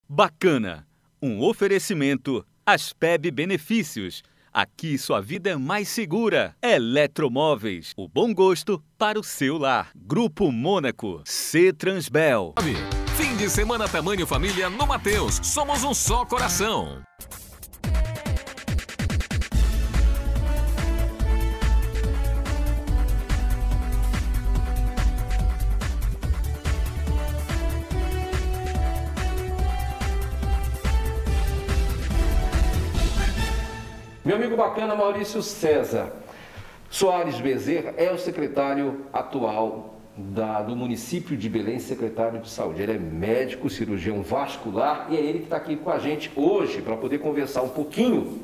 Bacana! Um oferecimento Aspeb Benefícios. Aqui sua vida é mais segura. Eletromóveis, o bom gosto para o seu lar. Grupo Mônaco, C-Transbel. Fim de semana tamanho família no Mateus. Somos um só coração. Meu amigo bacana Maurício César Soares Bezerra é o secretário atual do município de Belém, secretário de saúde. Ele é médico, cirurgião vascular e é ele que está aqui com a gente hoje para poder conversar um pouquinho.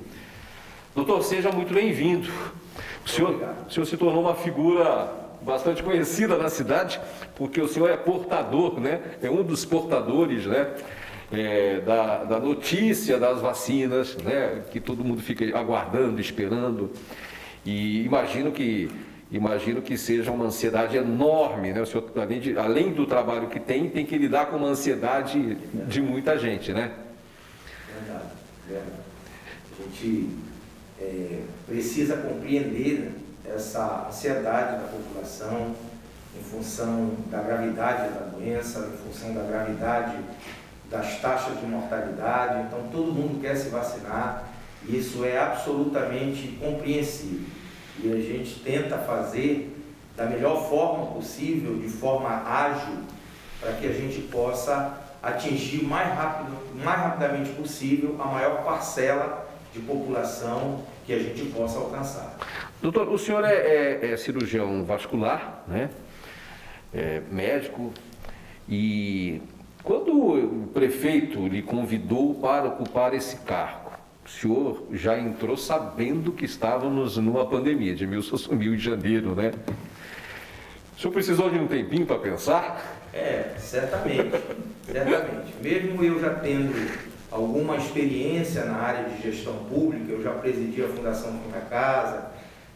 Doutor, seja muito bem-vindo. O senhor se tornou uma figura bastante conhecida na cidade, porque o senhor é portador, né? É um dos portadores, né? Da notícia das vacinas, né, que todo mundo fica aguardando, esperando, e imagino que seja uma ansiedade enorme, né? O senhor, além do trabalho que tem que lidar com uma ansiedade de muita gente, né? Verdade. A gente precisa compreender essa ansiedade da população em função da gravidade da doença, em função da gravidade das taxas de mortalidade. Então todo mundo quer se vacinar e isso é absolutamente compreensível e a gente tenta fazer da melhor forma possível, de forma ágil, para que a gente possa atingir o mais rapidamente possível a maior parcela de população que a gente possa alcançar. Doutor, o senhor é cirurgião vascular, né? É médico, e quando o prefeito lhe convidou para ocupar esse cargo, o senhor já entrou sabendo que estávamos numa pandemia. Edmilson assumiu em janeiro, né? O senhor precisou de um tempinho para pensar? Certamente. Mesmo eu já tendo alguma experiência na área de gestão pública, eu já presidi a Fundação Minha Casa,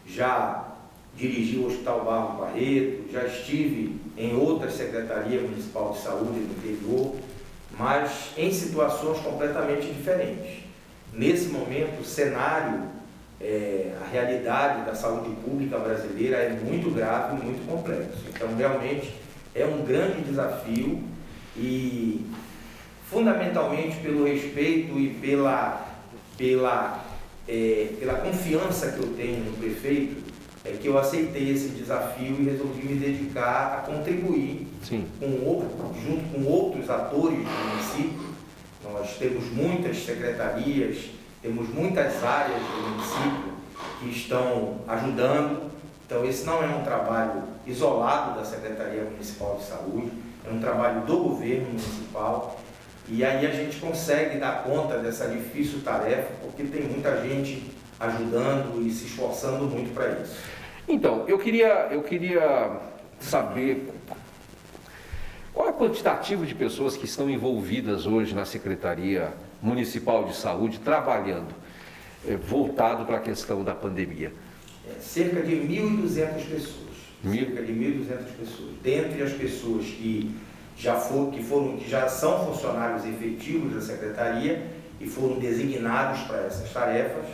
já dirigi o Hospital Barro Barreto, já estive em outras secretarias municipal de saúde do interior, mas em situações completamente diferentes. Nesse momento, o cenário, a realidade da saúde pública brasileira é muito grave e muito complexo. Então, realmente, é um grande desafio e, fundamentalmente, pelo respeito e pela confiança que eu tenho no prefeito, é que eu aceitei esse desafio e resolvi me dedicar a contribuir junto com outros atores do município. Nós temos muitas secretarias, temos muitas áreas do município que estão ajudando. Então esse não é um trabalho isolado da Secretaria Municipal de Saúde, é um trabalho do governo municipal. E aí a gente consegue dar conta dessa difícil tarefa, porque tem muita gente ajudando e se esforçando muito para isso. Então, eu queria saber qual é o quantitativo de pessoas que estão envolvidas hoje na Secretaria Municipal de Saúde, trabalhando, voltado para a questão da pandemia. Cerca de 1.200 pessoas. Cerca de 1.200 pessoas. Dentre as pessoas que já são funcionários efetivos da Secretaria e foram designados para essas tarefas,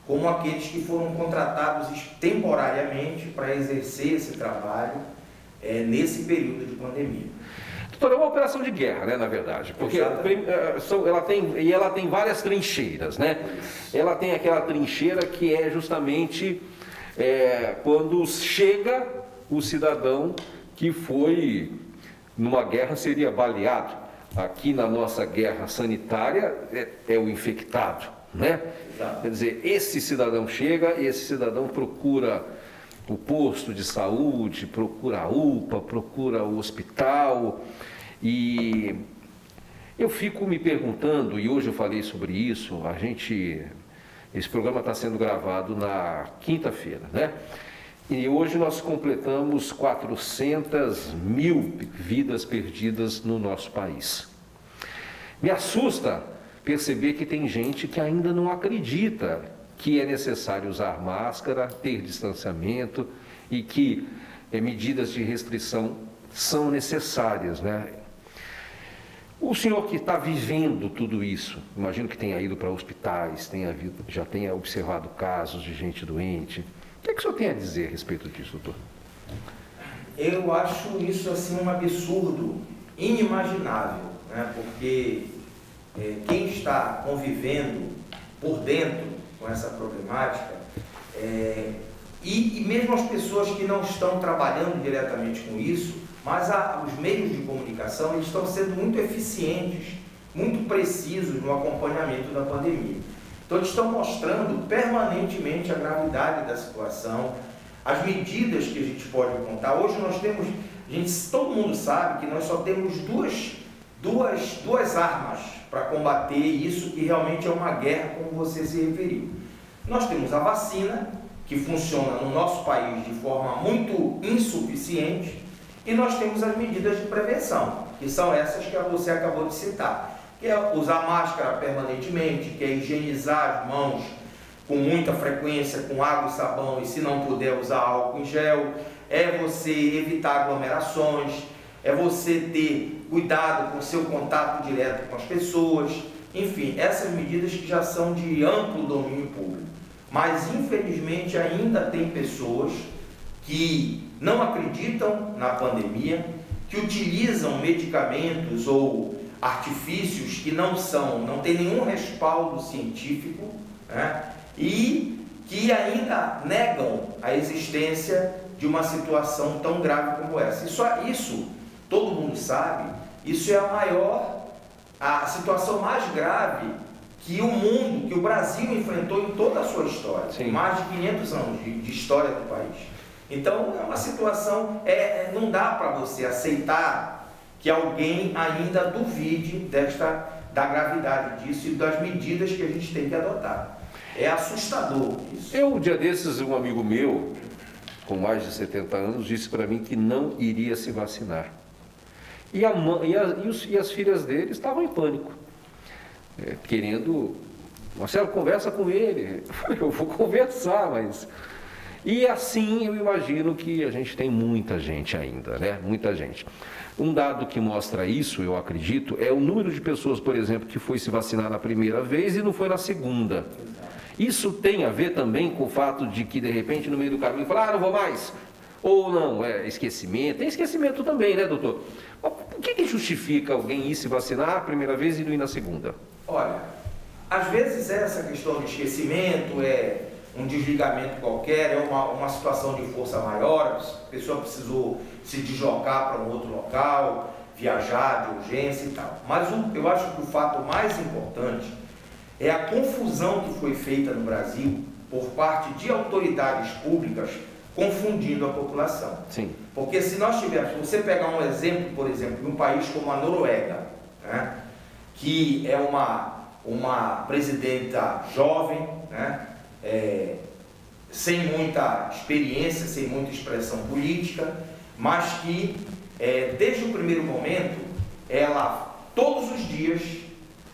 como aqueles que foram contratados temporariamente para exercer esse trabalho nesse período de pandemia. Doutor, é uma operação de guerra, né, na verdade, porque ela tem várias trincheiras, né? Ela tem aquela trincheira que é justamente quando chega o cidadão que foi numa guerra, seria baleado. Aqui na nossa guerra sanitária é o infectado, né? Exato. Quer dizer, esse cidadão chega, esse cidadão procura o posto de saúde, procura a UPA, procura o hospital, e eu fico me perguntando, e hoje eu falei sobre isso, esse programa está sendo gravado na quinta-feira, né? E hoje nós completamos 400.000 vidas perdidas no nosso país. Me assusta perceber que tem gente que ainda não acredita que é necessário usar máscara, ter distanciamento e que medidas de restrição são necessárias, né? O senhor que está vivendo tudo isso, imagino que tenha ido para hospitais, já tenha observado casos de gente doente. O que é que o senhor tem a dizer a respeito disso, doutor? Eu acho isso assim um absurdo, inimaginável, né? Porque quem está convivendo por dentro com essa problemática, e mesmo as pessoas que não estão trabalhando diretamente com isso, mas os meios de comunicação, eles estão sendo muito eficientes, muito precisos no acompanhamento da pandemia. Então eles estão mostrando permanentemente a gravidade da situação, as medidas que a gente pode contar. Hoje nós temos, todo mundo sabe que nós só temos duas armas para combater isso, que realmente é uma guerra, como você se referiu. Nós temos a vacina, que funciona no nosso país de forma muito insuficiente, e nós temos as medidas de prevenção, que são essas que você acabou de citar, que é usar máscara permanentemente, que é higienizar as mãos com muita frequência, com água e sabão, e se não puder usar álcool em gel, é você evitar aglomerações, é você ter cuidado com o seu contato direto com as pessoas, enfim, essas medidas que já são de amplo domínio público. Mas, infelizmente, ainda tem pessoas que não acreditam na pandemia, que utilizam medicamentos ou artifícios que não têm nenhum respaldo científico, né? E que ainda negam a existência de uma situação tão grave como essa. Isso todo mundo sabe, isso é a situação mais grave que o Brasil enfrentou em toda a sua história. Sim. Mais de 500 anos de história do país. Então, é uma situação, não dá para você aceitar que alguém ainda duvide da gravidade disso e das medidas que a gente tem que adotar. É assustador isso. Um dia desses, um amigo meu, com mais de 70 anos, disse para mim que não iria se vacinar. E as filhas dele estavam em pânico, querendo... Marcelo, conversa com ele. Eu falei, eu vou conversar, mas... E assim eu imagino que a gente tem muita gente ainda, né? Muita gente. Um dado que mostra isso, eu acredito, é o número de pessoas, por exemplo, que foi se vacinar na primeira vez e não foi na segunda. Isso tem a ver também com o fato de que, de repente, no meio do caminho, falar, não vou mais. Ou não, esquecimento. Tem esquecimento também, né, doutor? Mas o que justifica alguém ir se vacinar a primeira vez e não ir na segunda? Olha, às vezes essa questão de esquecimento um desligamento qualquer, uma situação de força maior, a pessoa precisou se deslocar para um outro local, viajar de urgência e tal. Mas eu acho que o fato mais importante é a confusão que foi feita no Brasil por parte de autoridades públicas confundindo a população. Sim. Porque se você pegar um exemplo, por exemplo, de um país como a Noruega, né, que é uma presidenta jovem, né, sem muita experiência, sem muita expressão política, mas que desde o primeiro momento ela todos os dias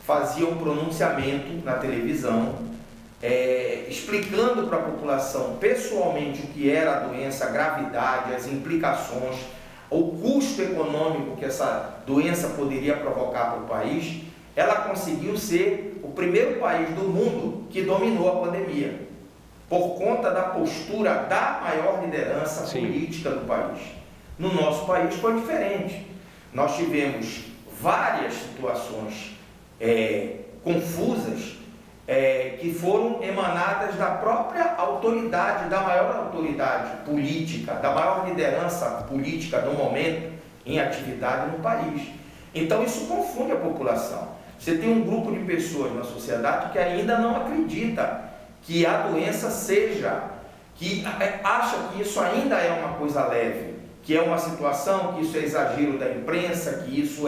fazia um pronunciamento na televisão explicando para a população pessoalmente o que era a doença, a gravidade, as implicações, o custo econômico que essa doença poderia provocar para o país. Ela conseguiu ser o primeiro país do mundo que dominou a pandemia, por conta da postura da maior liderança política do país. No nosso país foi diferente. Nós tivemos várias situações confusas que foram emanadas da própria autoridade, da maior autoridade política, da maior liderança política no momento em atividade no país. Então isso confunde a população. Você tem um grupo de pessoas na sociedade que ainda não acredita que a doença que acha que isso ainda é uma coisa leve, que é uma situação, que isso é exagero da imprensa, que isso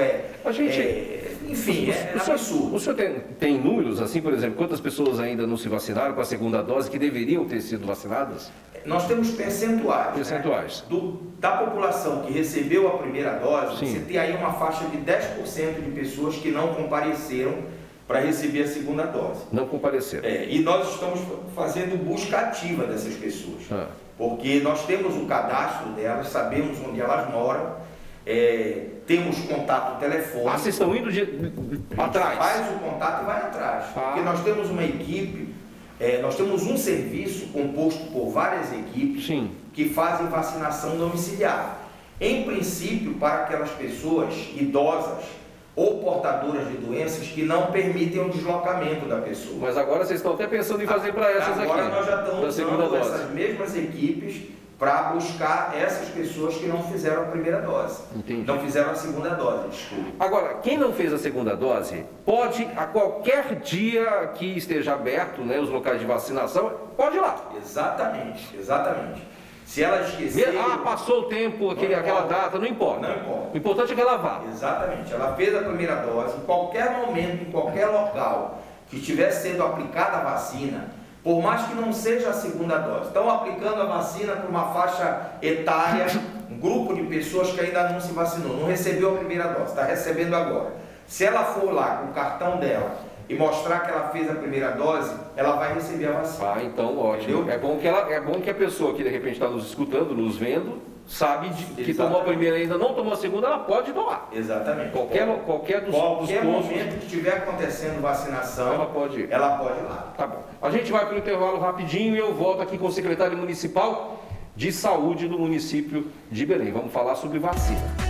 enfim, é absurdo. O senhor tem números, assim, por exemplo, quantas pessoas ainda não se vacinaram com a segunda dose que deveriam ter sido vacinadas? Nós temos percentuais. Né? Da população que recebeu a primeira dose, você tem aí uma faixa de 10% de pessoas que não compareceram para receber a segunda dose. Não compareceram. E nós estamos fazendo busca ativa dessas pessoas. Porque nós temos o cadastro delas, sabemos onde elas moram, Temos contato telefônico. Vocês estão indo atrás? Faz o contato e vai atrás. Porque nós temos uma equipe, nós temos um serviço composto por várias equipes que fazem vacinação domiciliar. Em princípio, para aquelas pessoas idosas ou portadoras de doenças que não permitem o deslocamento da pessoa. Mas agora vocês estão até pensando em fazer para essas aqui. Agora nós já estamos usando essas mesmas equipes para buscar essas pessoas que não fizeram a primeira dose. Entendi. Não fizeram a segunda dose, desculpa. Agora, quem não fez a segunda dose, pode, a qualquer dia que esteja aberto, né, os locais de vacinação, pode ir lá. Exatamente, exatamente. Se ela esquecer... passou o tempo, aquela data, não importa. Não importa. O importante é que ela vá. Exatamente. Ela fez a primeira dose, em qualquer momento, em qualquer local que estiver sendo aplicada a vacina, por mais que não seja a segunda dose, estão aplicando a vacina para uma faixa etária, um grupo de pessoas que ainda não se vacinou, não recebeu a primeira dose, está recebendo agora. Se ela for lá com o cartão dela e mostrar que ela fez a primeira dose, ela vai receber a vacina. Então ótimo. É bom que a pessoa que de repente está nos escutando, nos vendo, sabe que tomou a primeira e ainda não tomou a segunda, ela pode tomar. Exatamente. Qualquer momento que estiver acontecendo vacinação, ela pode ir. Ela pode ir lá. Tá bom. A gente vai para o intervalo rapidinho e eu volto aqui com o secretário municipal de saúde do município de Belém. Vamos falar sobre vacina.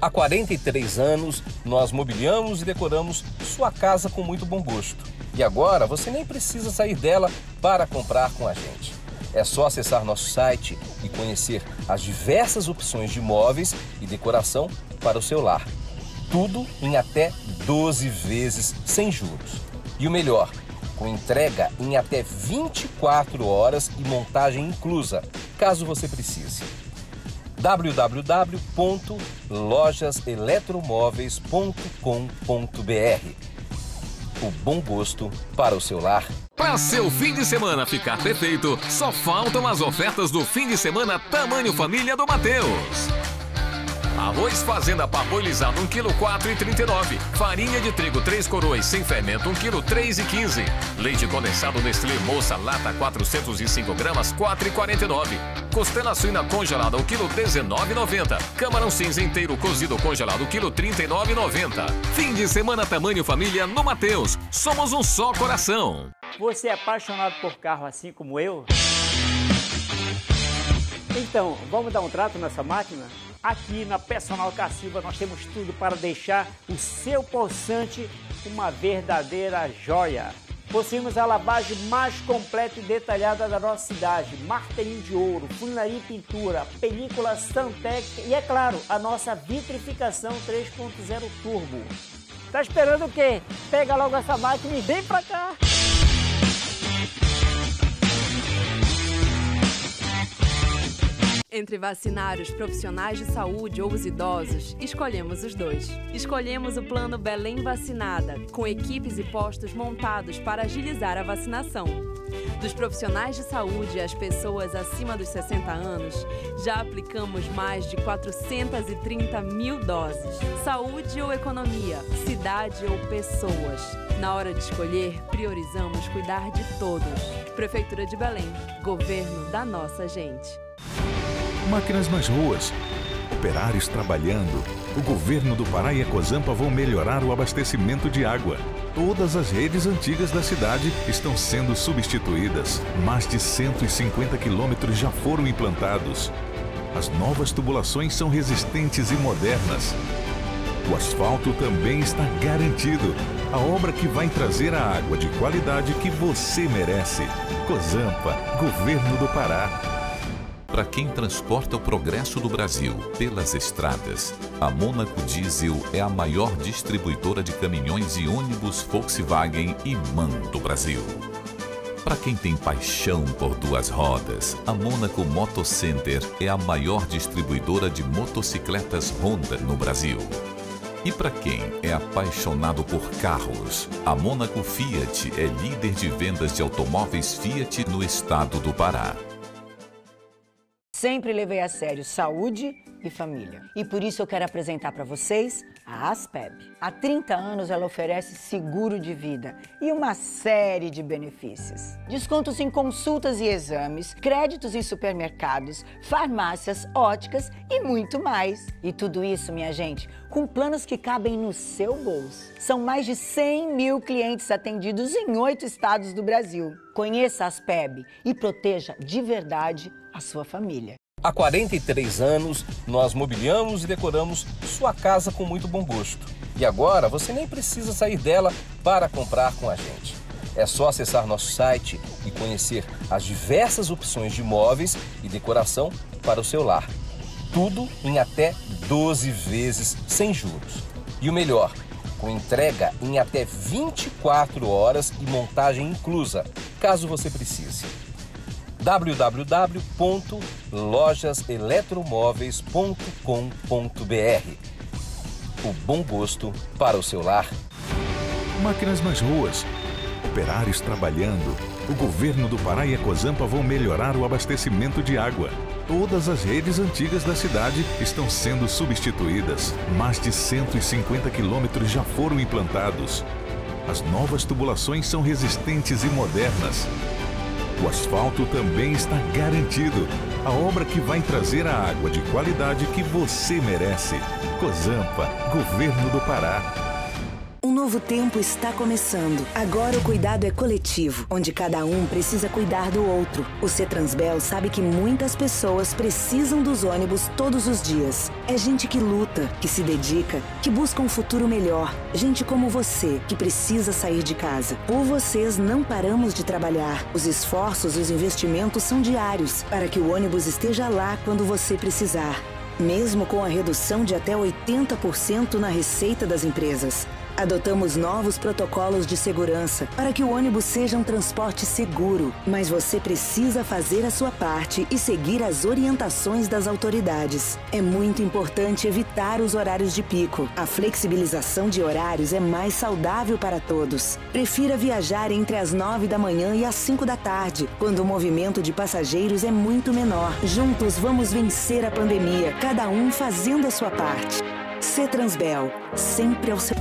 Há 43 anos, nós mobiliamos e decoramos sua casa com muito bom gosto. E agora você nem precisa sair dela para comprar com a gente. É só acessar nosso site e conhecer as diversas opções de móveis e decoração para o seu lar. Tudo em até 12 vezes sem juros. E o melhor, com entrega em até 24 horas e montagem inclusa, caso você precise. www.lojaseletromoveis.com.br. O bom gosto para o seu lar. Para seu fim de semana ficar perfeito, só faltam as ofertas do fim de semana Tamanho Família do Mateus. Arroz Fazenda parboilizado 1 kg 4,39. Farinha de trigo 3 coroas sem fermento 1 kg 3,15. Leite condensado Nestlé Moça lata 405 gramas 4,49. Costela suína congelada 1 kg 19,90. Camarão cinza inteiro cozido congelado 1 kg 39,90. Fim de semana Tamanho Família no Mateus. Somos um só coração. Você é apaixonado por carro assim como eu? Então, vamos dar um trato nessa máquina? Aqui na Personal Car Silva nós temos tudo para deixar o seu Porsche uma verdadeira joia. Possuímos a lavagem mais completa e detalhada da nossa cidade, martelinho de ouro, funilaria e pintura, película Santec e, é claro, a nossa vitrificação 3.0 Turbo. Tá esperando o quê? Pega logo essa máquina e vem pra cá! Entre vacinar os profissionais de saúde ou os idosos, escolhemos os dois. Escolhemos o plano Belém Vacinada, com equipes e postos montados para agilizar a vacinação. Dos profissionais de saúde às pessoas acima dos 60 anos, já aplicamos mais de 430 mil doses. Saúde ou economia, cidade ou pessoas. Na hora de escolher, priorizamos cuidar de todos. Prefeitura de Belém, governo da nossa gente. Máquinas nas ruas, operários trabalhando. O governo do Pará e a Cozampa vão melhorar o abastecimento de água. Todas as redes antigas da cidade estão sendo substituídas. Mais de 150 quilômetros já foram implantados. As novas tubulações são resistentes e modernas. O asfalto também está garantido. A obra que vai trazer a água de qualidade que você merece. Cozampa, Governo do Pará. Para quem transporta o progresso do Brasil pelas estradas, a Mônaco Diesel é a maior distribuidora de caminhões e ônibus Volkswagen e MAN do Brasil. Para quem tem paixão por duas rodas, a Mônaco Moto Center é a maior distribuidora de motocicletas Honda no Brasil. E para quem é apaixonado por carros, a Mônaco Fiat é líder de vendas de automóveis Fiat no estado do Pará. Sempre levei a sério saúde e família. E por isso eu quero apresentar para vocês a Aspeb. Há 30 anos ela oferece seguro de vida e uma série de benefícios. Descontos em consultas e exames, créditos em supermercados, farmácias, óticas e muito mais. E tudo isso, minha gente, com planos que cabem no seu bolso. São mais de 100 mil clientes atendidos em 8 estados do Brasil. Conheça a Aspeb e proteja de verdade a sua família. Há 43 anos, nós mobiliamos e decoramos sua casa com muito bom gosto. E agora você nem precisa sair dela para comprar com a gente. É só acessar nosso site e conhecer as diversas opções de móveis e decoração para o seu lar. Tudo em até 12 vezes sem juros. E o melhor, com entrega em até 24 horas e montagem inclusa, caso você precise. www.lojaseletromóveis.com.br. O bom gosto para o seu lar. Máquinas nas ruas, operários trabalhando. O governo do Pará e a Cozampa vão melhorar o abastecimento de água. Todas as redes antigas da cidade estão sendo substituídas. Mais de 150 quilômetros já foram implantados. As novas tubulações são resistentes e modernas. O asfalto também está garantido. A obra que vai trazer a água de qualidade que você merece. Cozampa, Governo do Pará. Um novo tempo está começando. Agora o cuidado é coletivo, onde cada um precisa cuidar do outro. O Cetransbel sabe que muitas pessoas precisam dos ônibus todos os dias. É gente que luta, que se dedica, que busca um futuro melhor. Gente como você, que precisa sair de casa. Por vocês não paramos de trabalhar. Os esforços e os investimentos são diários, para que o ônibus esteja lá quando você precisar. Mesmo com a redução de até 80% na receita das empresas. Adotamos novos protocolos de segurança para que o ônibus seja um transporte seguro. Mas você precisa fazer a sua parte e seguir as orientações das autoridades. É muito importante evitar os horários de pico. A flexibilização de horários é mais saudável para todos. Prefira viajar entre as 9 da manhã e as 5 da tarde, quando o movimento de passageiros é muito menor. Juntos vamos vencer a pandemia, cada um fazendo a sua parte. Cetransbel, sempre ao seu...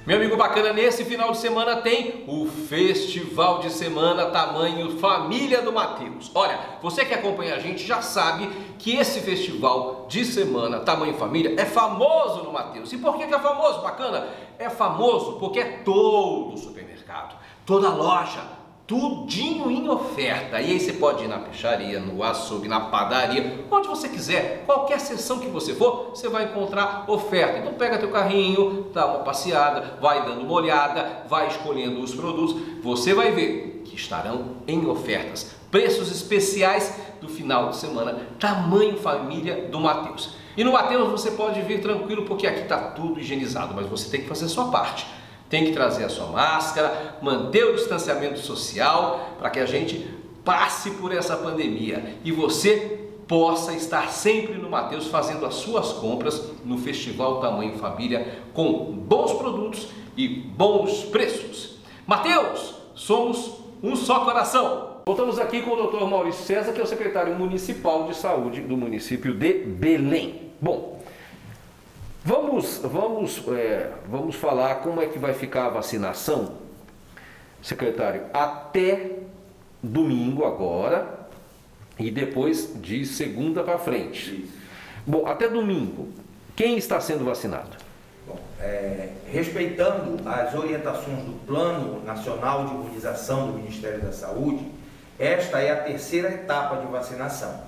Meu amigo bacana, nesse final de semana tem o Festival de Semana Tamanho Família do Matheus. Olha, você que acompanha a gente já sabe que esse Festival de Semana Tamanho Família é famoso no Matheus. E por que é famoso, bacana? É famoso porque é todo supermercado, toda loja, tudinho em oferta. E aí você pode ir na peixaria, no açougue, na padaria, onde você quiser, qualquer seção que você for, você vai encontrar oferta. Então pega teu carrinho, dá uma passeada, vai dando uma olhada, vai escolhendo os produtos, você vai ver que estarão em ofertas. Preços especiais do final de semana, Tamanho Família do Matheus. E no Matheus você pode vir tranquilo, porque aqui está tudo higienizado, mas você tem que fazer a sua parte. Tem que trazer a sua máscara, manter o distanciamento social para que a gente passe por essa pandemia e você possa estar sempre no Matheus fazendo as suas compras no Festival Tamanho Família com bons produtos e bons preços. Matheus, somos um só coração. Voltamos aqui com o Dr. Maurício César, que é o secretário municipal de saúde do município de Belém. Bom, Vamos falar como é que vai ficar a vacinação, secretário, até domingo agora e depois de segunda para frente. Bom, até domingo, quem está sendo vacinado? Bom, respeitando as orientações do Plano Nacional de Imunização do Ministério da Saúde, esta é a terceira etapa de vacinação,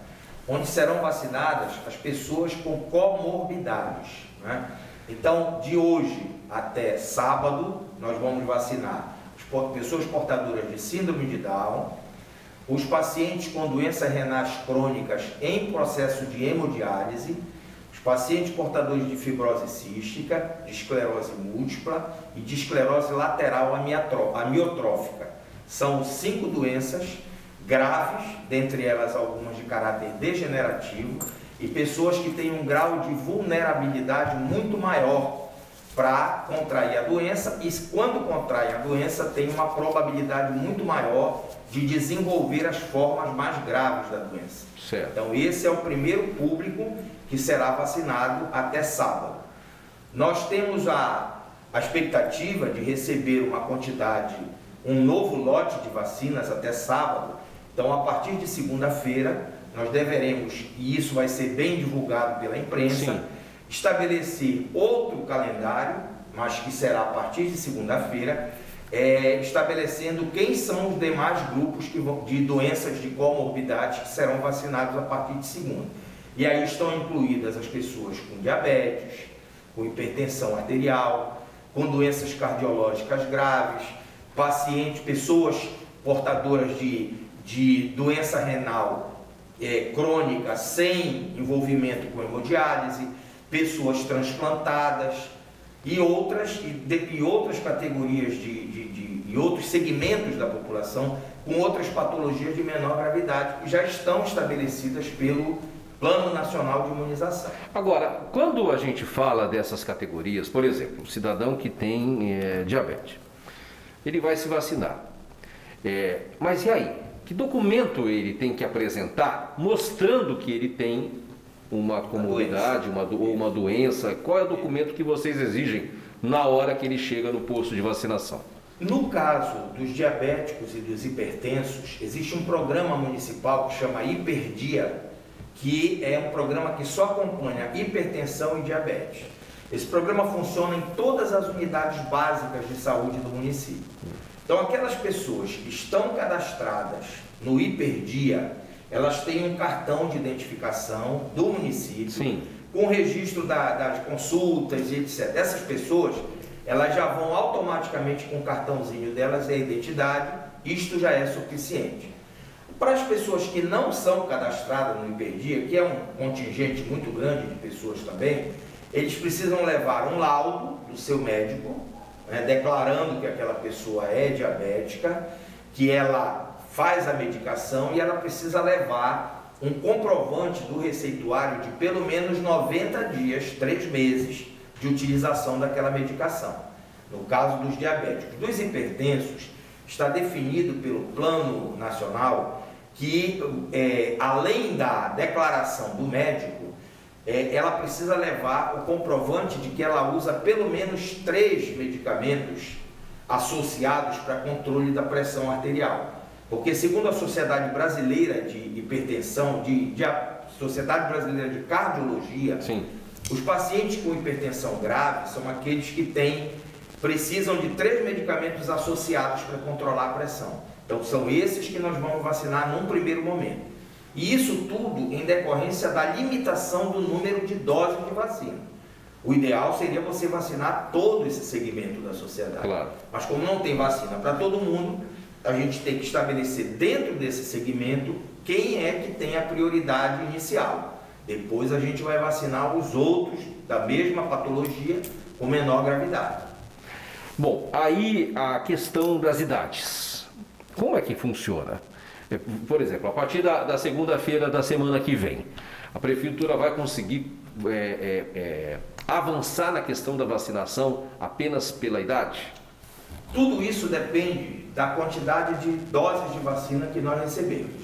onde serão vacinadas as pessoas com comorbidades. Então, de hoje até sábado, nós vamos vacinar as pessoas portadoras de síndrome de Down, os pacientes com doenças renais crônicas em processo de hemodiálise, os pacientes portadores de fibrose cística, de esclerose múltipla e de esclerose lateral amiotrófica. São 5 doenças graves, dentre elas algumas de caráter degenerativo, e pessoas que têm um grau de vulnerabilidade muito maior para contrair a doença, e quando contrai a doença tem uma probabilidade muito maior de desenvolver as formas mais graves da doença. Certo. Então esse é o primeiro público que será vacinado até sábado. Nós temos a expectativa de receber uma quantidade, um novo lote de vacinas até sábado. Então, a partir de segunda-feira, nós deveremos, e isso vai ser bem divulgado pela imprensa, sim, estabelecer outro calendário, mas que será a partir de segunda-feira, estabelecendo quem são os demais grupos de doenças de comorbidades que serão vacinados a partir de segunda. E aí estão incluídas as pessoas com diabetes, com hipertensão arterial, com doenças cardiológicas graves, pessoas portadoras de doença renal crônica sem envolvimento com hemodiálise, pessoas transplantadas e outras categorias e outros segmentos da população com outras patologias de menor gravidade que já estão estabelecidas pelo Plano Nacional de Imunização. Agora, quando a gente fala dessas categorias, por exemplo, o cidadão que tem diabetes, ele vai se vacinar. Mas e aí? Que documento ele tem que apresentar mostrando que ele tem uma comorbidade, uma doença? Qual é o documento que vocês exigem na hora que ele chega no posto de vacinação? No caso dos diabéticos e dos hipertensos, existe um programa municipal que chama Hiperdia, que é um programa que só acompanha hipertensão e diabetes. Esse programa funciona em todas as unidades básicas de saúde do município. Então, aquelas pessoas que estão cadastradas no Hiperdia, elas têm um cartão de identificação do município, sim, com registro das consultas e etc. Essas pessoas, elas já vão automaticamente com o cartãozinho delas e a identidade, isto já é suficiente. Para as pessoas que não são cadastradas no Hiperdia, que é um contingente muito grande de pessoas também, eles precisam levar um laudo do seu médico, declarando que aquela pessoa é diabética, que ela faz a medicação e ela precisa levar um comprovante do receituário de pelo menos 90 dias, 3 meses de utilização daquela medicação. No caso dos diabéticos. Dos hipertensos, está definido pelo Plano Nacional que, além da declaração do médico, ela precisa levar o comprovante de que ela usa pelo menos 3 medicamentos associados para controle da pressão arterial. Porque, segundo a Sociedade Brasileira de Hipertensão, Sociedade Brasileira de Cardiologia, sim, os pacientes com hipertensão grave são aqueles que precisam de 3 medicamentos associados para controlar a pressão. Então, são esses que nós vamos vacinar num primeiro momento. E isso tudo em decorrência da limitação do número de doses de vacina. O ideal seria você vacinar todo esse segmento da sociedade. Claro. Mas como não tem vacina para todo mundo, a gente tem que estabelecer dentro desse segmento quem é que tem a prioridade inicial. Depois a gente vai vacinar os outros da mesma patologia com menor gravidade. Bom, aí a questão das idades. Como é que funciona? Por exemplo, a partir da segunda-feira da semana que vem, a Prefeitura vai conseguir avançar na questão da vacinação apenas pela idade? Tudo isso depende da quantidade de doses de vacina que nós recebemos.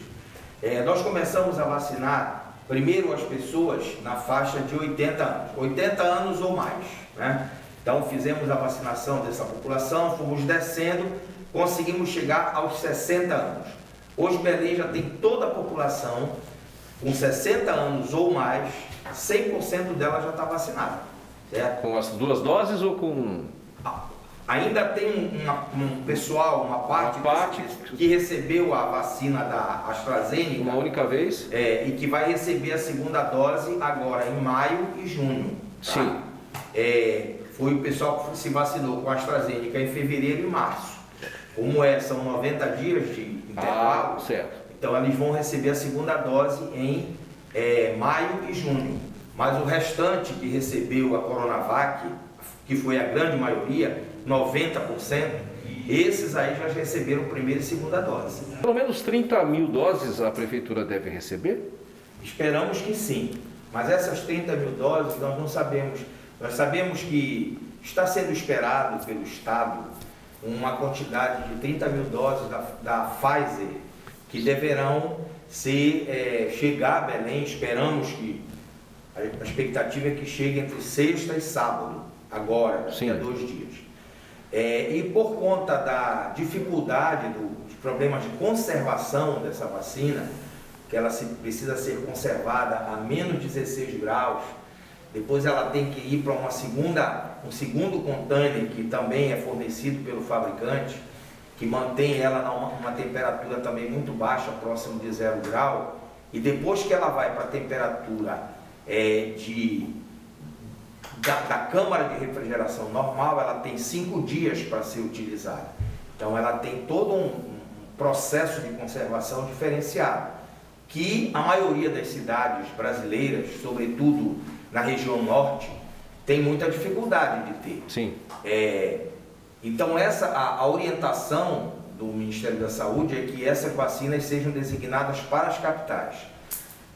Nós começamos a vacinar primeiro as pessoas na faixa de 80 anos, 80 anos ou mais, né? Então fizemos a vacinação dessa população, fomos descendo, conseguimos chegar aos 60 anos. Hoje Belém já tem toda a população com 60 anos ou mais, 100% dela já está vacinada, certo? Com as 2 doses ou com... Ainda tem um pessoal, uma parte que recebeu a vacina da AstraZeneca. Uma única vez? E que vai receber a segunda dose agora em maio e junho. Tá? Sim. Foi o pessoal que se vacinou com a AstraZeneca em fevereiro e março. Como são 90 dias de intervalo, certo. Então eles vão receber a segunda dose em maio e junho. Mas o restante que recebeu a Coronavac, que foi a grande maioria, 90%, esses aí já receberam primeira e segunda dose. Pelo menos 30 mil doses a Prefeitura deve receber? Esperamos que sim, mas essas 30 mil doses nós não sabemos. Nós sabemos que está sendo esperado pelo Estado uma quantidade de 30 mil doses da Pfizer que deverão chegar a Belém. Esperamos que a expectativa é que chegue entre sexta e sábado, agora, daqui a 2 dias. E por conta da dificuldade dos problemas de conservação dessa vacina, que ela precisa ser conservada a menos 16 graus, depois ela tem que ir para um segundo container que também é fornecido pelo fabricante, que mantém ela numa temperatura também muito baixa, próximo de 0 grau, e depois que ela vai para a temperatura da câmara de refrigeração normal, ela tem 5 dias para ser utilizada. Então ela tem todo um processo de conservação diferenciado, que a maioria das cidades brasileiras, sobretudo na região norte, tem muita dificuldade de ter. Sim. Então a orientação do Ministério da Saúde é que essas vacinas sejam designadas para as capitais.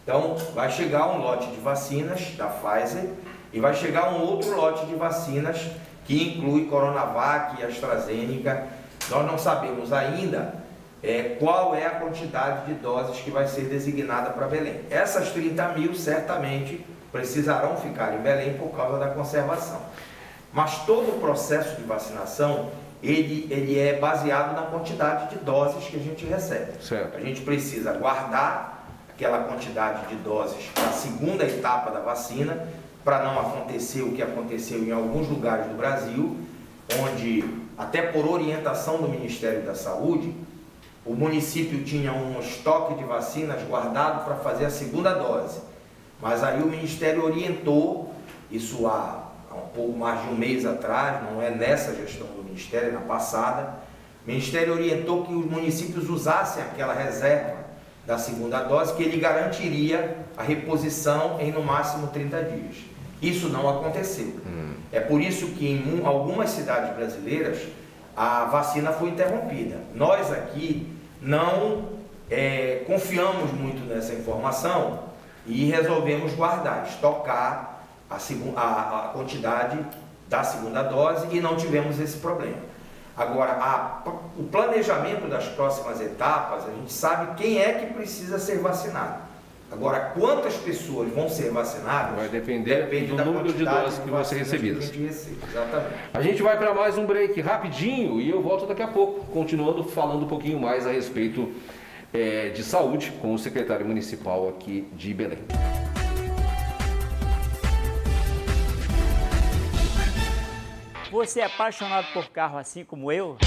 Então vai chegar um lote de vacinas da Pfizer e vai chegar um outro lote de vacinas que inclui Coronavac e AstraZeneca. Nós não sabemos ainda qual é a quantidade de doses que vai ser designada para Belém. Essas 30 mil certamente precisarão ficar em Belém por causa da conservação. Mas todo o processo de vacinação, ele é baseado na quantidade de doses que a gente recebe. Certo. A gente precisa guardar aquela quantidade de doses para a segunda etapa da vacina, para não acontecer o que aconteceu em alguns lugares do Brasil, onde, até por orientação do Ministério da Saúde, o município tinha um estoque de vacinas guardado para fazer a segunda dose. Mas aí o Ministério orientou, isso há um pouco mais de um mês atrás, não é nessa gestão do Ministério, é na passada, o Ministério orientou que os municípios usassem aquela reserva da segunda dose, que ele garantiria a reposição em no máximo 30 dias. Isso não aconteceu. É por isso que em algumas cidades brasileiras a vacina foi interrompida. Nós aqui não confiamos muito nessa informação e resolvemos guardar, estocar a quantidade da segunda dose e não tivemos esse problema. Agora, o planejamento das próximas etapas, a gente sabe quem é que precisa ser vacinado. Agora, quantas pessoas vão ser vacinadas vai depende do número de doses que vão ser recebidas. Exatamente. A gente vai para mais um break rapidinho e eu volto daqui a pouco, continuando falando um pouquinho mais a respeito de saúde com o secretário municipal aqui de Belém. Você é apaixonado por carro assim como eu?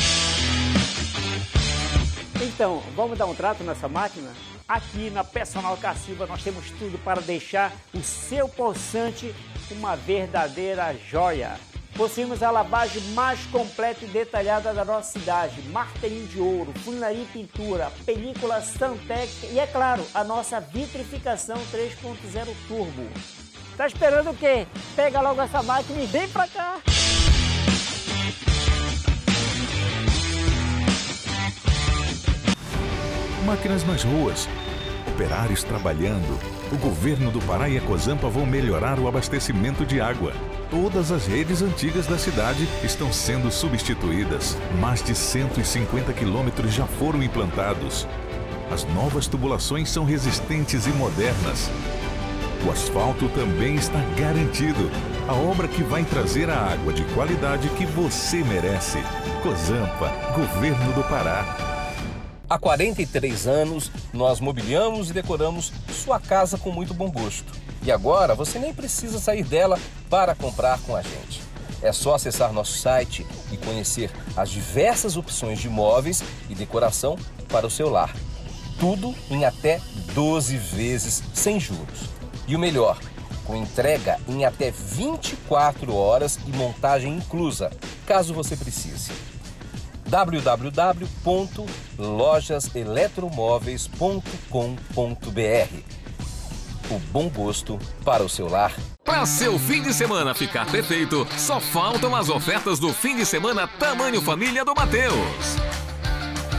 Então, vamos dar um trato nessa máquina? Aqui na Personal Car Silva nós temos tudo para deixar o seu Porsche uma verdadeira joia. Possuímos a lavagem mais completa e detalhada da nossa cidade, martelinho de ouro, funilaria e pintura, película Santec e, é claro, a nossa vitrificação 3.0 Turbo. Tá esperando o quê? Pega logo essa máquina e vem pra cá! Máquinas nas ruas, operários trabalhando. O governo do Pará e a Cozampa vão melhorar o abastecimento de água. Todas as redes antigas da cidade estão sendo substituídas. Mais de 150 quilômetros já foram implantados. As novas tubulações são resistentes e modernas. O asfalto também está garantido. A obra que vai trazer a água de qualidade que você merece. Cozampa, Governo do Pará. Há 43 anos, nós mobiliamos e decoramos sua casa com muito bom gosto. E agora você nem precisa sair dela para comprar com a gente. É só acessar nosso site e conhecer as diversas opções de móveis e decoração para o seu lar. Tudo em até 12 vezes sem juros. E o melhor, com entrega em até 24 horas e montagem inclusa, caso você precise. www.lojaseletromoveis.com.br. O bom gosto para o seu lar. Para seu fim de semana ficar perfeito, só faltam as ofertas do fim de semana Tamanho Família do Mateus.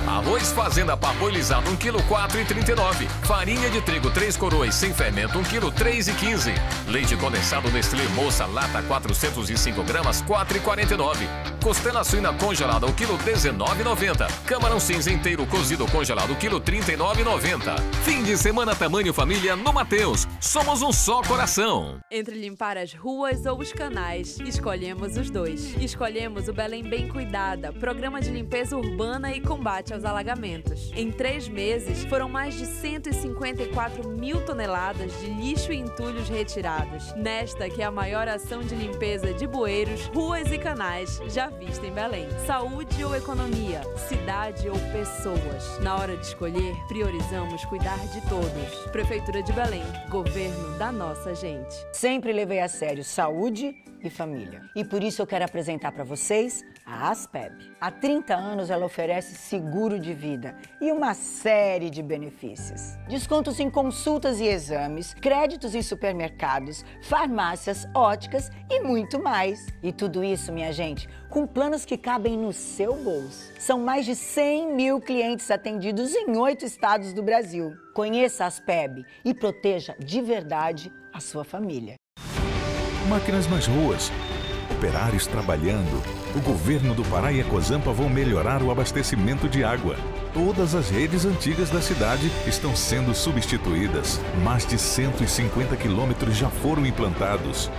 Arroz Fazenda parboilizado 1 kg 4,39. Farinha de trigo 3 coroas sem fermento 1 kg 3,15. Leite condensado Nestlé Moça lata 405 gramas 4,49. Costela suína congelada 1 kg 19,90. Camarão cinza inteiro cozido congelado quilo 39,90. Fim de semana tamanho família no Mateus. Somos um só coração. Entre limpar as ruas ou os canais, escolhemos os dois. Escolhemos o Belém Bem Cuidada, programa de limpeza urbana e combate aos alagamentos. Em 3 meses, foram mais de 154 mil toneladas de lixo e entulhos retirados. Nesta que é a maior ação de limpeza de bueiros, ruas e canais já vista em Belém. Saúde ou economia, cidade ou pessoas. Na hora de escolher, priorizamos cuidar de todos. Prefeitura de Belém, governo da nossa gente. Sempre levei a sério saúde e família. E por isso eu quero apresentar para vocês a Aspeb. Há 30 anos ela oferece seguro de vida e uma série de benefícios. Descontos em consultas e exames, créditos em supermercados, farmácias, óticas e muito mais. E tudo isso, minha gente, com planos que cabem no seu bolso. São mais de 100 mil clientes atendidos em 8 estados do Brasil. Conheça a Aspeb e proteja de verdade a sua família. Máquinas nas ruas, operários trabalhando. O governo do Pará e a Cozampa vão melhorar o abastecimento de água. Todas as redes antigas da cidade estão sendo substituídas. Mais de 150 quilômetros já foram implantados.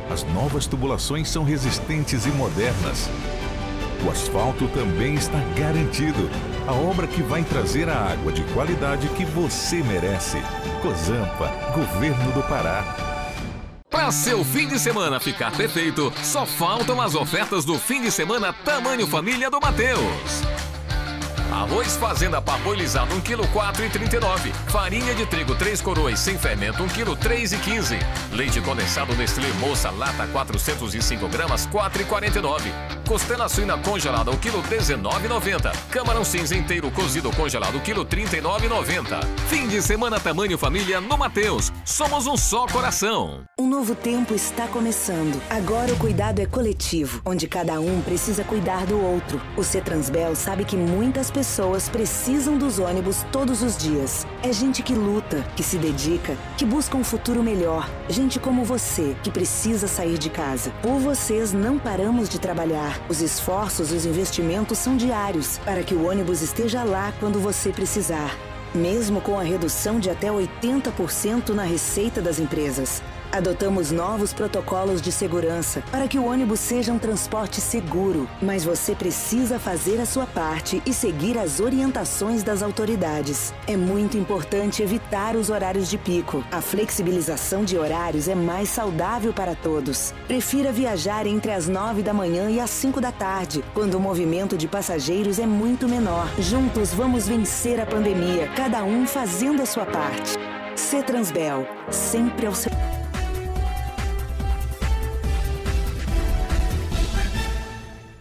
As novas tubulações são resistentes e modernas. O asfalto também está garantido. A obra que vai trazer a água de qualidade que você merece. Cozampa, Governo do Pará. Para seu fim de semana ficar perfeito, só faltam as ofertas do fim de semana tamanho família do Mateus. Arroz Fazenda parboilizado 1 kg 4,39. Farinha de trigo 3 coroas sem fermento 1 kg 3,15. Leite condensado Nestlé Moça lata 405 gramas 4,49. Costela suína congelada 1 kg 19,90. Camarão cinza inteiro cozido congelado quilo 39,90. Fim de semana tamanho família no Mateus. Somos um só coração. Um novo tempo está começando. Agora o cuidado é coletivo, onde cada um precisa cuidar do outro. O Cetransbel sabe que muitas pessoas precisam dos ônibus todos os dias. É gente que luta, que se dedica, que busca um futuro melhor. Gente como você, que precisa sair de casa. Por vocês não paramos de trabalhar. Os esforços e os investimentos são diários, para que o ônibus esteja lá quando você precisar. Mesmo com a redução de até 80% na receita das empresas. Adotamos novos protocolos de segurança para que o ônibus seja um transporte seguro. Mas você precisa fazer a sua parte e seguir as orientações das autoridades. É muito importante evitar os horários de pico. A flexibilização de horários é mais saudável para todos. Prefira viajar entre as 9 da manhã e as 5 da tarde, quando o movimento de passageiros é muito menor. Juntos vamos vencer a pandemia, cada um fazendo a sua parte. Cetransbel, sempre ao seu...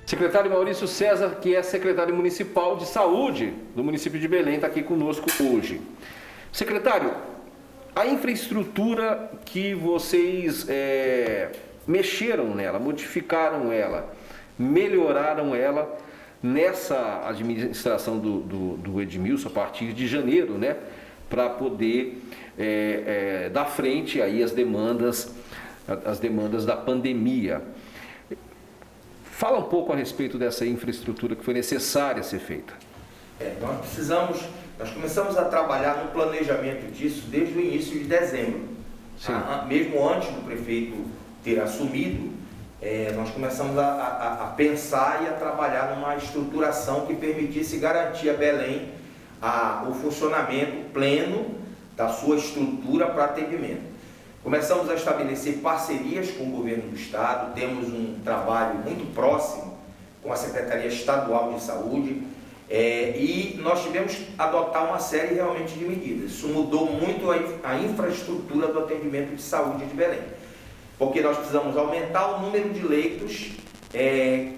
Secretário Maurício César, que é secretário municipal de saúde do município de Belém, está aqui conosco hoje. Secretário, a infraestrutura que vocês mexeram nela, modificaram ela, melhoraram ela nessa administração do Edmilson a partir de janeiro, né? Para poder dar frente aí às demandas da pandemia. Fala um pouco a respeito dessa infraestrutura que foi necessária ser feita. Nós começamos a trabalhar no planejamento disso desde o início de dezembro. Mesmo antes do prefeito ter assumido, nós começamos a pensar e a trabalhar numa estruturação que permitisse garantir a Belém o funcionamento pleno da sua estrutura para atendimento. Começamos a estabelecer parcerias com o governo do estado, temos um trabalho muito próximo com a Secretaria Estadual de Saúde e nós tivemos que adotar uma série realmente de medidas. Isso mudou muito a infraestrutura do atendimento de saúde de Belém, porque nós precisamos aumentar o número de leitos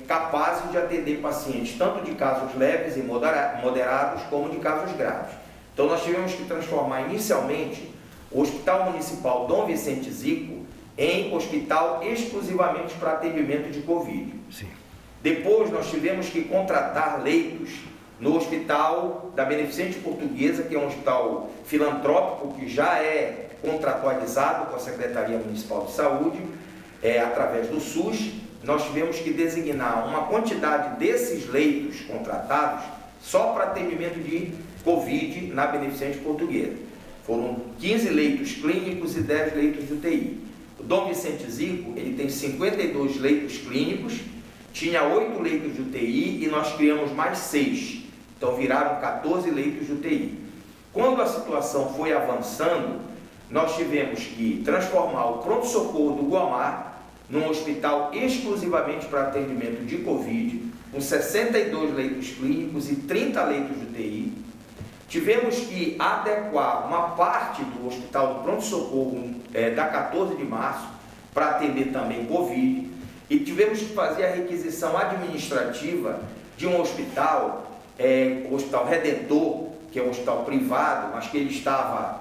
capazes de atender pacientes, tanto de casos leves e moderados, como de casos graves. Então nós tivemos que transformar inicialmente o Hospital Municipal Dom Vicente Zico em hospital exclusivamente para atendimento de Covid. Sim. Depois nós tivemos que contratar leitos no hospital da Beneficente Portuguesa, que é um hospital filantrópico que já é contratualizado com a Secretaria Municipal de Saúde, através do SUS. Nós tivemos que designar uma quantidade desses leitos contratados só para atendimento de Covid na Beneficente Portuguesa. Foram 15 leitos clínicos e 10 leitos de UTI. O Dom Vicente Zico, ele tem 52 leitos clínicos, tinha 8 leitos de UTI e nós criamos mais 6. Então viraram 14 leitos de UTI. Quando a situação foi avançando, nós tivemos que transformar o pronto-socorro do Guamar num hospital exclusivamente para atendimento de Covid, com 62 leitos clínicos e 30 leitos de UTI. Tivemos que adequar uma parte do hospital do pronto-socorro da 14 de março para atender também Covid. E tivemos que fazer a requisição administrativa de um hospital, o Hospital Redentor, que é um hospital privado, mas que ele estava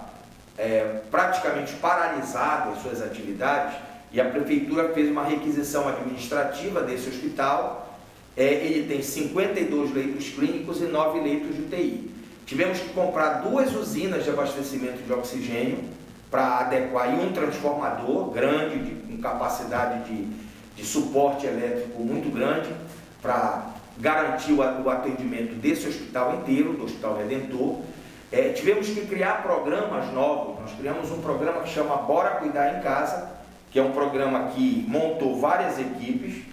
praticamente paralisado em suas atividades, e a prefeitura fez uma requisição administrativa desse hospital. Ele tem 52 leitos clínicos e 9 leitos de UTI. Tivemos que comprar 2 usinas de abastecimento de oxigênio para adequar, e um transformador grande, com capacidade de suporte elétrico muito grande, para garantir o atendimento desse hospital inteiro, do Hospital Redentor. Tivemos que criar programas novos. Nós criamos um programa que chama Bora Cuidar em Casa, que é um programa que montou várias equipes,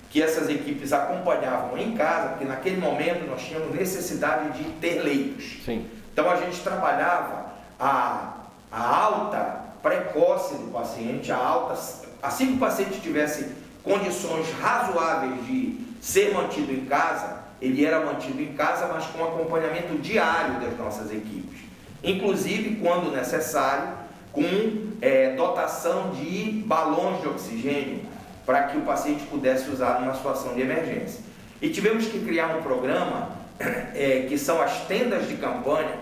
que essas equipes acompanhavam em casa, porque naquele momento nós tínhamos necessidade de ter leitos. Sim. Então a gente trabalhava a alta precoce do paciente, assim que o paciente tivesse condições razoáveis de ser mantido em casa, ele era mantido em casa, mas com acompanhamento diário das nossas equipes. Inclusive, quando necessário, com dotação de balões de oxigênio, para que o paciente pudesse usar numa situação de emergência. E tivemos que criar um programa, que são as tendas de campanha.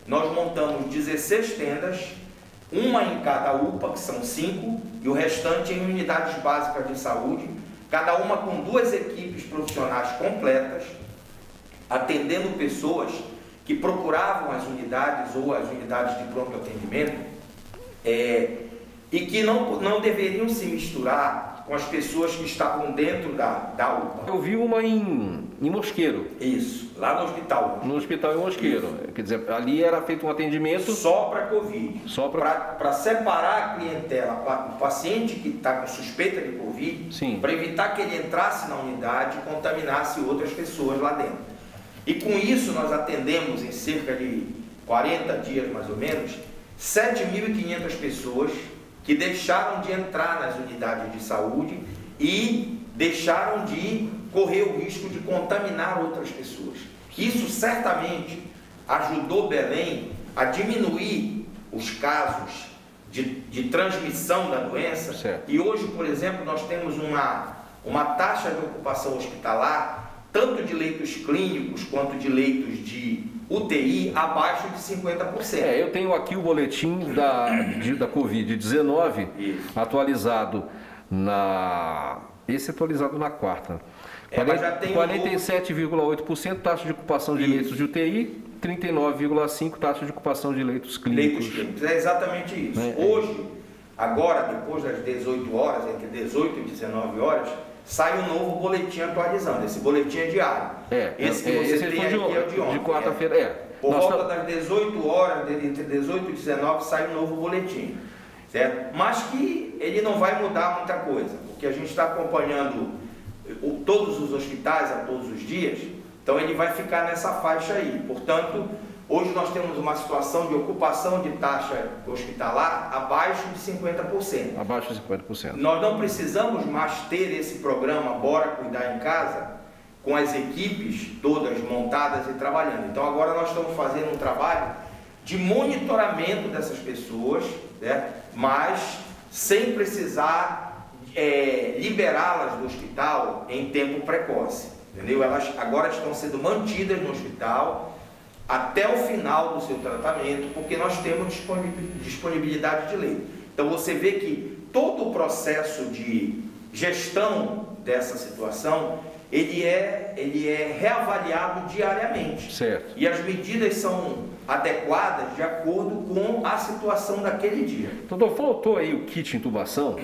Nós montamos 16 tendas, uma em cada UPA, que são 5, e o restante em unidades básicas de saúde, cada uma com 2 equipes profissionais completas, atendendo pessoas que procuravam as unidades ou as unidades de pronto atendimento, e que não deveriam se misturar com as pessoas que estavam dentro da UPA. Eu vi uma em Mosqueiro. Isso, lá no hospital. No hospital em Mosqueiro. Isso. Quer dizer, ali era feito um atendimento só para Covid. Só para separar a clientela, o paciente que está com suspeita de Covid, para evitar que ele entrasse na unidade e contaminasse outras pessoas lá dentro. E com isso nós atendemos em cerca de 40 dias mais ou menos, 7.500 pessoas que deixaram de entrar nas unidades de saúde e deixaram de correr o risco de contaminar outras pessoas. Isso certamente ajudou Belém a diminuir os casos de transmissão da doença. Certo. E hoje, por exemplo, nós temos uma taxa de ocupação hospitalar, tanto de leitos clínicos quanto de leitos de UTI, abaixo de 50%. Eu tenho aqui o boletim da Covid-19 atualizado esse atualizado na quarta. 47,8% taxa de ocupação de leitos de UTI, 39,5% taxa de ocupação de leitos clínicos. Leitos clínicos, é exatamente isso. Hoje, agora, depois das 18 horas, entre 18 e 19 horas, sai um novo boletim atualizando. Esse boletim é diário. Esse que você tem aqui é o de ontem. De quarta-feira, Por volta das 18 horas, entre 18 e 19, sai um novo boletim. Certo? Mas que ele não vai mudar muita coisa, porque a gente está acompanhando todos os hospitais a todos os dias, então ele vai ficar nessa faixa aí. Portanto, hoje nós temos uma situação de ocupação de taxa hospitalar abaixo de 50%. Abaixo de 50%. Nós não precisamos mais ter esse programa Bora Cuidar em Casa, com as equipes todas montadas e trabalhando. Então agora nós estamos fazendo um trabalho de monitoramento dessas pessoas, né? Mas sem precisar liberá-las do hospital em tempo precoce, entendeu? Elas agora estão sendo mantidas no hospital até o final do seu tratamento, porque nós temos disponibilidade de leito. Então você vê que todo o processo de gestão dessa situação, ele é reavaliado diariamente. Certo. E as medidas são adequadas de acordo com a situação daquele dia. Doutor, faltou aí o kit intubação?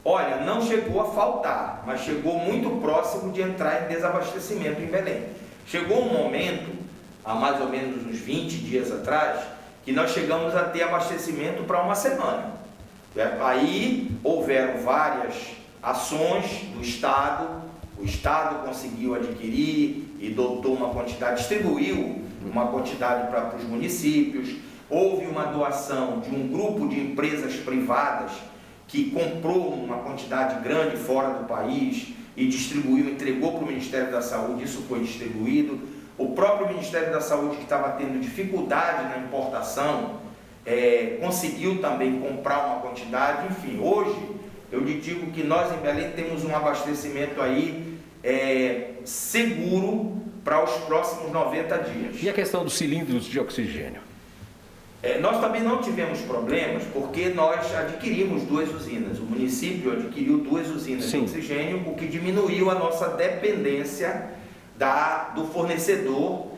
Olha, não chegou a faltar, mas chegou muito próximo de entrar em desabastecimento em Belém. Chegou um momento, há mais ou menos uns 20 dias atrás, que nós chegamos a ter abastecimento para uma semana. Aí houveram várias ações do Estado, o Estado conseguiu adquirir e dotou uma quantidade, distribuiu uma quantidade para os municípios, houve uma doação de um grupo de empresas privadas que comprou uma quantidade grande fora do país e distribuiu, entregou para o Ministério da Saúde, isso foi distribuído. O próprio Ministério da Saúde, que estava tendo dificuldade na importação, conseguiu também comprar uma quantidade. Enfim, hoje eu lhe digo que nós em Belém temos um abastecimento aí seguro para os próximos 90 dias. E a questão dos cilindros de oxigênio? Nós também não tivemos problemas porque nós adquirimos 2 usinas. O município adquiriu 2 usinas de oxigênio, o que diminuiu a nossa dependência do fornecedor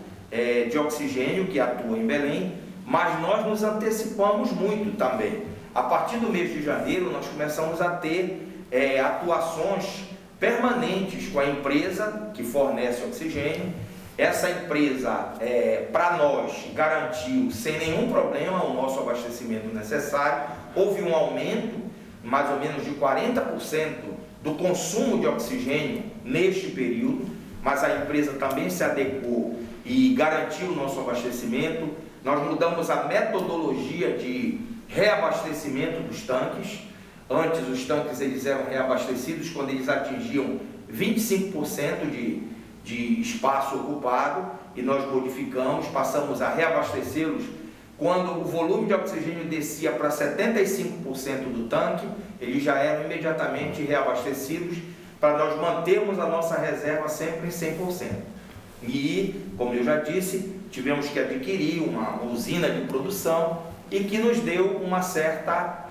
de oxigênio que atua em Belém, mas nós nos antecipamos muito também. A partir do mês de janeiro nós começamos a ter atuações permanentes com a empresa que fornece oxigênio. Essa empresa, para nós, garantiu sem nenhum problema o nosso abastecimento necessário. Houve um aumento, mais ou menos de 40% do consumo de oxigênio neste período, mas a empresa também se adequou e garantiu o nosso abastecimento. Nós mudamos a metodologia de reabastecimento dos tanques. Antes, os tanques eles eram reabastecidos quando eles atingiam 25% de espaço ocupado, e nós modificamos, passamos a reabastecê-los quando o volume de oxigênio descia para 75% do tanque, eles já eram imediatamente reabastecidos para nós mantermos a nossa reserva sempre em 100%. E, como eu já disse, tivemos que adquirir uma usina de produção e que nos deu uma certa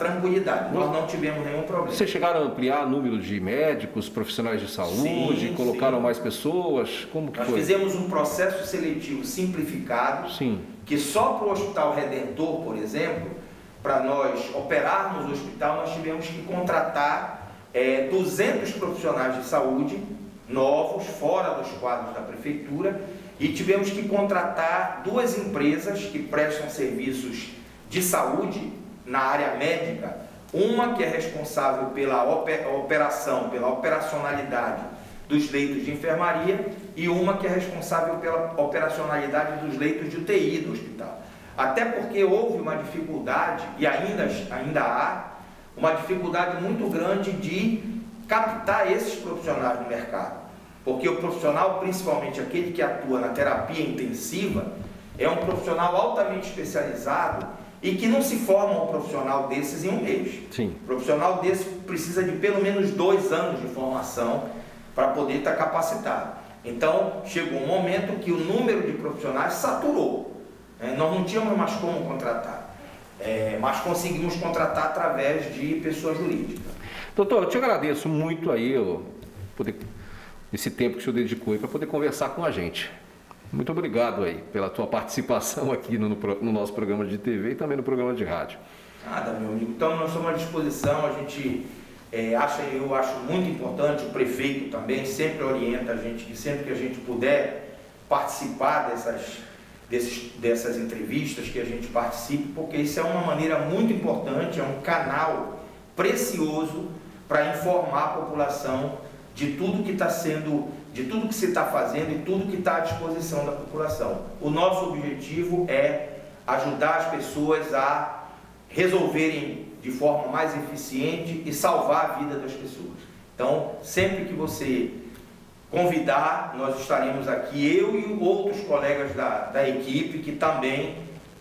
tranquilidade. Nós não tivemos nenhum problema. Vocês chegaram a ampliar o número de médicos, profissionais de saúde, colocaram mais pessoas? Como que foi? Nós fizemos um processo seletivo simplificado, que só para o Hospital Redentor, por exemplo, para nós operarmos o hospital, nós tivemos que contratar 200 profissionais de saúde novos, fora dos quadros da prefeitura, e tivemos que contratar 2 empresas que prestam serviços de saúde na área médica, uma que é responsável pela operacionalidade dos leitos de enfermaria e uma que é responsável pela operacionalidade dos leitos de UTI do hospital. Até porque houve uma dificuldade, e ainda há, uma dificuldade muito grande de captar esses profissionais no mercado. Porque o profissional, principalmente aquele que atua na terapia intensiva, é um profissional altamente especializado e que não se forma um profissional desses em um mês. Sim. O profissional desse precisa de pelo menos 2 anos de formação para poder estar capacitado. Então, chegou um momento que o número de profissionais saturou. Nós não tínhamos mais como contratar, mas conseguimos contratar através de pessoas jurídicas. Doutor, eu te agradeço muito aí esse tempo que o senhor dedicou para poder conversar com a gente. Muito obrigado aí pela tua participação aqui no nosso programa de TV e também no programa de rádio. Nada, meu amigo. Então, nós estamos à disposição. A gente eu acho muito importante, o prefeito também sempre orienta a gente que sempre que a gente puder participar dessas entrevistas, que a gente participe, porque isso é uma maneira muito importante, é um canal precioso para informar a população de tudo que está sendo, de tudo que se está fazendo e tudo que está à disposição da população. O nosso objetivo é ajudar as pessoas a resolverem de forma mais eficiente e salvar a vida das pessoas. Então, sempre que você convidar, nós estaremos aqui, eu e outros colegas da equipe que também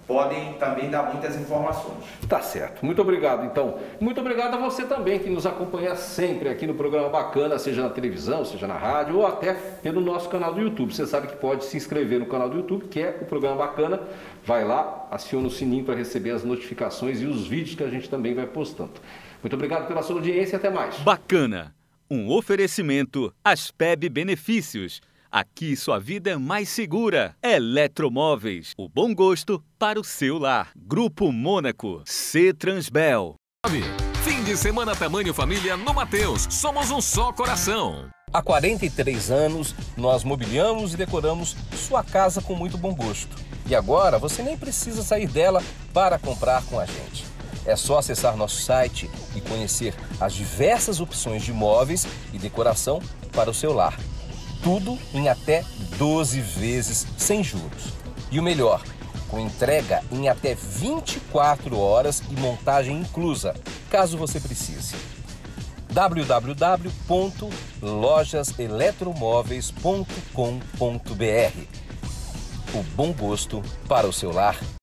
podem dar muitas informações. Tá certo. Muito obrigado, então. Muito obrigado a você também que nos acompanha sempre aqui no programa Bacana, seja na televisão, seja na rádio ou até pelo nosso canal do YouTube. Você sabe que pode se inscrever no canal do YouTube, que é o programa Bacana. Vai lá, aciona o sininho para receber as notificações e os vídeos que a gente também vai postando. Muito obrigado pela sua audiência e até mais. Bacana, Um oferecimento Aspeb Benefícios. Aqui sua vida é mais segura. Eletromóveis. O bom gosto para o seu lar. Grupo Mônaco. C-Transbel. Fim de semana tamanho família no Mateus. Somos um só coração. Há 43 anos, nós mobiliamos e decoramos sua casa com muito bom gosto. E agora você nem precisa sair dela para comprar com a gente. É só acessar nosso site e conhecer as diversas opções de móveis e decoração para o seu lar. Tudo em até 12 vezes sem juros. E o melhor, com entrega em até 24 horas e montagem inclusa, caso você precise. www.lojaseletromoveis.com.br. O bom gosto para o seu lar.